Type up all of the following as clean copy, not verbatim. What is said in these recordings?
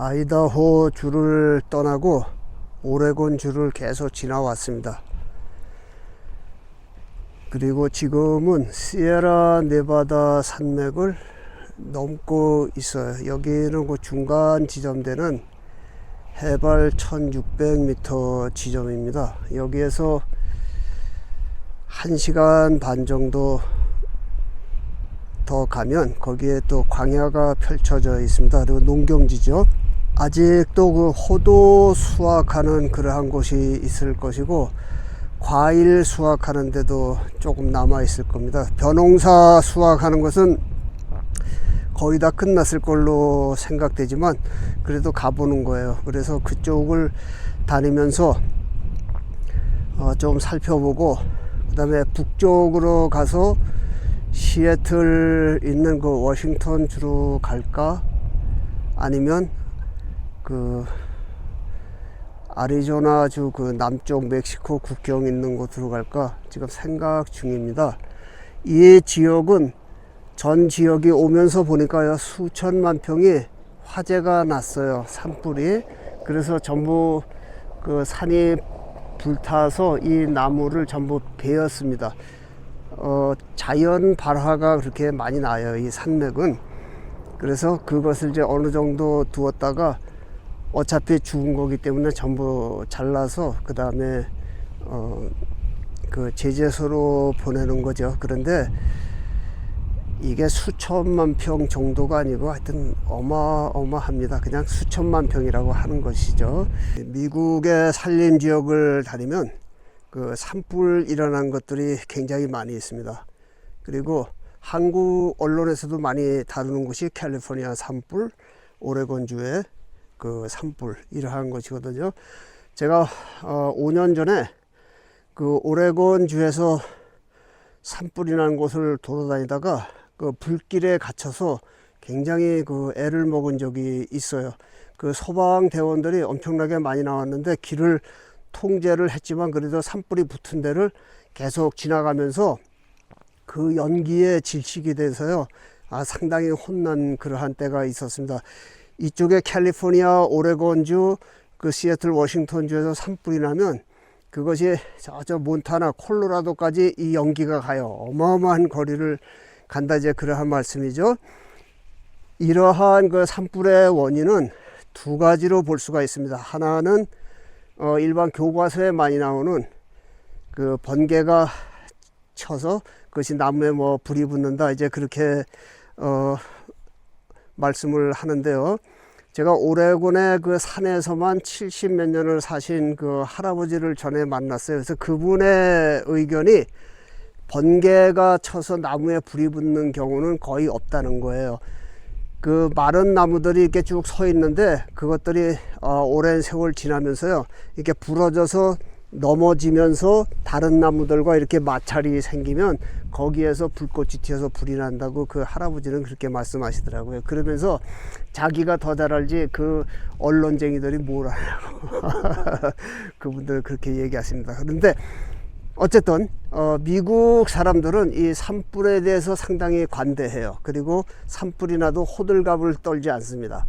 아이다호 주를 떠나고 오레곤 주를 계속 지나왔습니다. 그리고 지금은 시에라 네바다 산맥을 넘고 있어요. 여기는 그 중간 지점되는 해발 1600m 지점입니다. 여기에서 1시간 반 정도 더 가면 거기에 또 광야가 펼쳐져 있습니다. 그리고 농경지죠. 아직도 그 호도 수확하는 그러한 곳이 있을 것이고, 과일 수확하는 데도 조금 남아 있을 겁니다. 벼농사 수확하는 것은 거의 다 끝났을 걸로 생각되지만 그래도 가보는 거예요. 그래서 그쪽을 다니면서 좀 살펴보고, 그 다음에 북쪽으로 가서 시애틀 있는 그 워싱턴 주로 갈까, 아니면 그 아리조나 주 그 남쪽 멕시코 국경 있는 곳으로 갈까 지금 생각 중입니다. 이 지역은 전 지역이 오면서 보니까요, 수천만 평이 화재가 났어요. 산불이. 그래서 전부 그 산이 불타서 이 나무를 전부 베었습니다. 자연 발화가 그렇게 많이 나요, 이 산맥은. 그래서 그것을 이제 어느 정도 두었다가 어차피 죽은 거기 때문에 전부 잘라서 그 다음에 그 제재소로 보내는 거죠. 그런데 이게 수천만 평 정도가 아니고 하여튼 어마어마합니다. 그냥 수천만 평이라고 하는 것이죠. 미국의 산림 지역을 다니면 그 산불 일어난 것들이 굉장히 많이 있습니다. 그리고 한국 언론에서도 많이 다루는 것이 캘리포니아 산불, 오레곤주의 그 산불 이러한 것이거든요. 제가 5년 전에 그 오레곤주에서 산불이 난 곳을 돌아다니다가 그 불길에 갇혀서 굉장히 그 애를 먹은 적이 있어요. 그 소방대원들이 엄청나게 많이 나왔는데 길을 통제를 했지만 그래도 산불이 붙은 데를 계속 지나가면서 그 연기에 질식이 돼서요, 상당히 혼난 그러한 때가 있었습니다. 이쪽에 캘리포니아, 오레곤주, 그 시애틀, 워싱턴주에서 산불이 나면 그것이 저 몬타나, 콜로라도까지 이 연기가 가요. 어마어마한 거리를 간다, 이제 그러한 말씀이죠. 이러한 그 산불의 원인은 두 가지로 볼 수가 있습니다. 하나는 일반 교과서에 많이 나오는 그 번개가 쳐서 그것이 나무에 뭐 불이 붙는다, 이제 그렇게 말씀을 하는데요. 제가 오레곤의 그 산에서만 70 몇 년을 사신 그 할아버지를 전에 만났어요. 그래서 그분의 의견이 번개가 쳐서 나무에 불이 붙는 경우는 거의 없다는 거예요. 그 마른 나무들이 이렇게 쭉 서 있는데 그것들이 오랜 세월 지나면서요, 이렇게 부러져서 넘어지면서 다른 나무들과 이렇게 마찰이 생기면 거기에서 불꽃이 튀어서 불이 난다고 그 할아버지는 그렇게 말씀하시더라고요. 그러면서 자기가 더 잘 알지 그 언론쟁이들이 뭘 하냐고 그분들 그렇게 얘기하십니다. 그런데 어쨌든 미국 사람들은 이 산불에 대해서 상당히 관대해요. 그리고 산불이 나도 호들갑을 떨지 않습니다.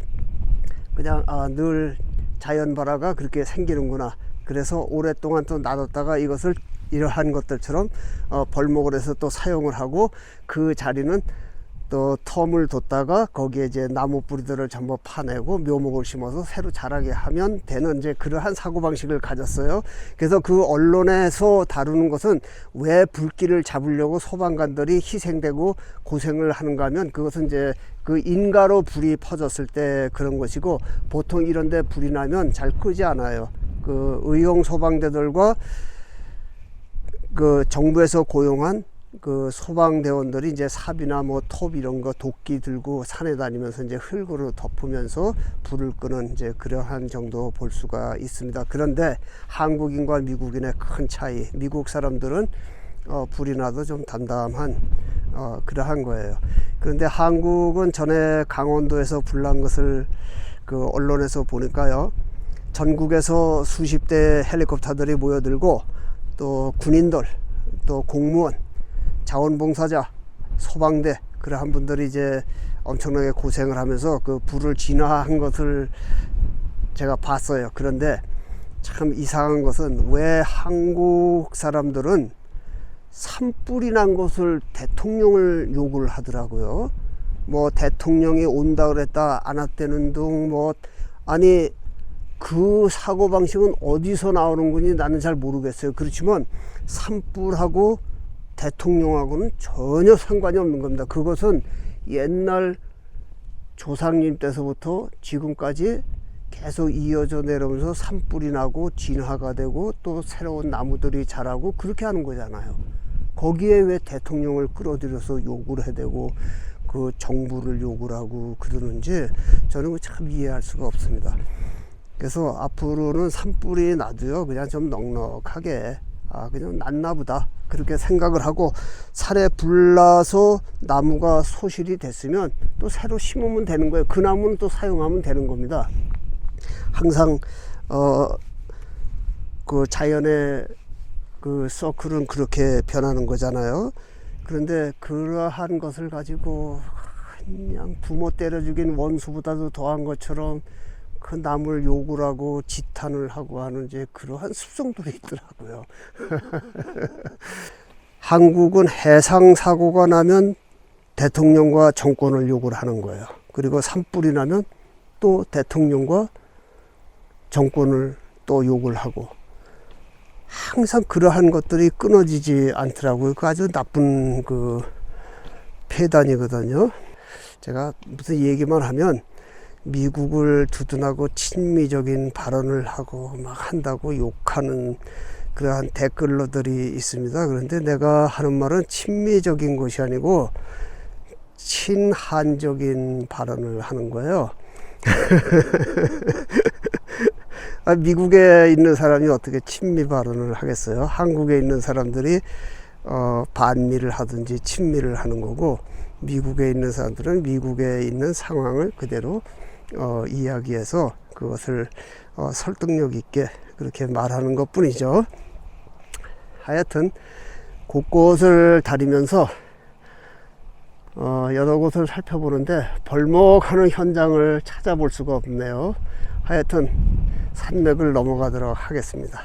그냥 늘 자연 발화가 그렇게 생기는구나, 그래서 오랫동안 또 놔뒀다가 이것을 이러한 것들처럼 벌목을 해서 또 사용을 하고, 그 자리는 또 텀을 뒀다가 거기에 이제 나무 뿌리들을 전부 파내고 묘목을 심어서 새로 자라게 하면 되는 이제 그러한 사고방식을 가졌어요. 그래서 그 언론에서 다루는 것은 왜 불길을 잡으려고 소방관들이 희생되고 고생을 하는가 하면, 그것은 이제 그 인가로 불이 퍼졌을 때 그런 것이고, 보통 이런 데 불이 나면 잘 끄지 않아요. 그 의용 소방대들과 그 정부에서 고용한 그 소방대원들이 이제 삽이나 뭐 톱 이런 거 도끼 들고 산에 다니면서 이제 흙으로 덮으면서 불을 끄는 이제 그러한 정도 볼 수가 있습니다. 그런데 한국인과 미국인의 큰 차이, 미국 사람들은 불이 나도 좀 담담한 그러한 거예요. 그런데 한국은 전에 강원도에서 불난 것을 그 언론에서 보니까요, 전국에서 수십 대 헬리콥터들이 모여들고 또 군인들, 또 공무원, 자원봉사자, 소방대 그러한 분들이 이제 엄청나게 고생을 하면서 그 불을 진화한 것을 제가 봤어요. 그런데 참 이상한 것은 왜 한국 사람들은 산불이 난 것을 대통령을 욕을 하더라고요. 뭐 대통령이 온다 그랬다 안 왔다는 둥 뭐 아니 그 사고방식은 어디서 나오는 건지 나는 잘 모르겠어요. 그렇지만 산불하고 대통령하고는 전혀 상관이 없는 겁니다. 그것은 옛날 조상님 때서부터 지금까지 계속 이어져 내려오면서 산불이 나고 진화가 되고 또 새로운 나무들이 자라고 그렇게 하는 거잖아요. 거기에 왜 대통령을 끌어들여서 욕을 해대고 그 정부를 욕을 하고 그러는지 저는 참 이해할 수가 없습니다. 그래서 앞으로는 산불이 나도요 그냥 좀 넉넉하게 그냥 났나 보다 그렇게 생각을 하고 살에 불나서 나무가 소실이 됐으면 또 새로 심으면 되는 거예요. 그 나무는 또 사용하면 되는 겁니다. 항상 그 자연의 그 서클은 그렇게 변하는 거잖아요. 그런데 그러한 것을 가지고 그냥 부모 때려 죽인 원수보다도 더한 것처럼 그 남을 욕을 하고 지탄을 하고 하는 이제 그러한 습성들이 있더라고요. 한국은 해상 사고가 나면 대통령과 정권을 욕을 하는 거예요. 그리고 산불이 나면 또 대통령과 정권을 또 욕을 하고 항상 그러한 것들이 끊어지지 않더라고요. 그 아주 나쁜 그 폐단이거든요. 제가 무슨 얘기만 하면 미국을 두둔하고 친미적인 발언을 하고 막 한다고 욕하는 그러한 댓글러들이 있습니다. 그런데 내가 하는 말은 친미적인 것이 아니고 친한적인 발언을 하는 거예요. 미국에 있는 사람이 어떻게 친미 발언을 하겠어요? 한국에 있는 사람들이 반미를 하든지 친미를 하는 거고 미국에 있는 사람들은 미국에 있는 상황을 그대로 이야기해서 그것을 설득력 있게 그렇게 말하는 것 뿐이죠. 하여튼 곳곳을 다니면서 여러 곳을 살펴보는데 벌목하는 현장을 찾아볼 수가 없네요. 하여튼 산맥을 넘어가도록 하겠습니다.